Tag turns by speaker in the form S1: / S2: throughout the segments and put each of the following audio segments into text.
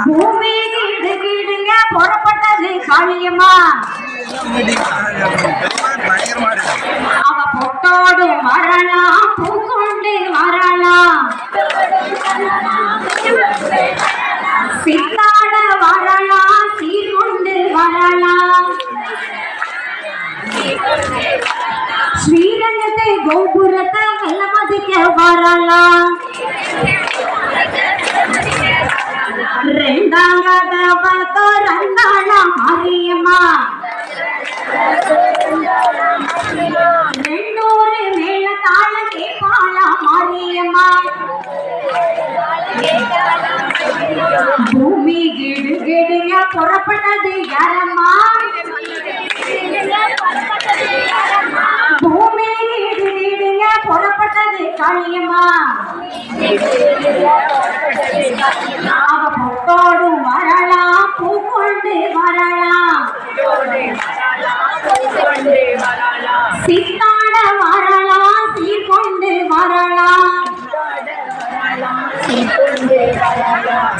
S1: பூமி கிடு கிடுங்க புறப்பட்டது காளியம்மா அவ பொட்டோடு வரலாம் பூ கொண்டு வரலாம் சித்தாட வரலாம் சீர் கொண்டு வரலாம் ஸ்ரீரங்கத்தை கோபுரத்தை வெள்ள மதிக்க வரலாம் ரெண்டாங்கத ரந்தாளா மாரியம்மா 200 மேல தாள கேப்பாளா மாரியம்மா பூமி கிடு கிடுங்க புறப்பட்டது யாரம்மா பூமி கிடு கிடுங்க புறப்பட்டது காளியம்மா அவ பொட்டோடு வரலாம் பூ கொண்டு வரலாம் சித்தாட வரலாம் சீர் கொண்டு வரலாம்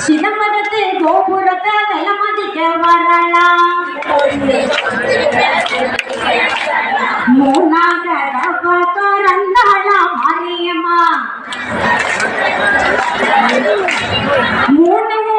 S1: சிதம்பரத்து கோபுரத்தை வெள்ள மதிக்க வரலாம்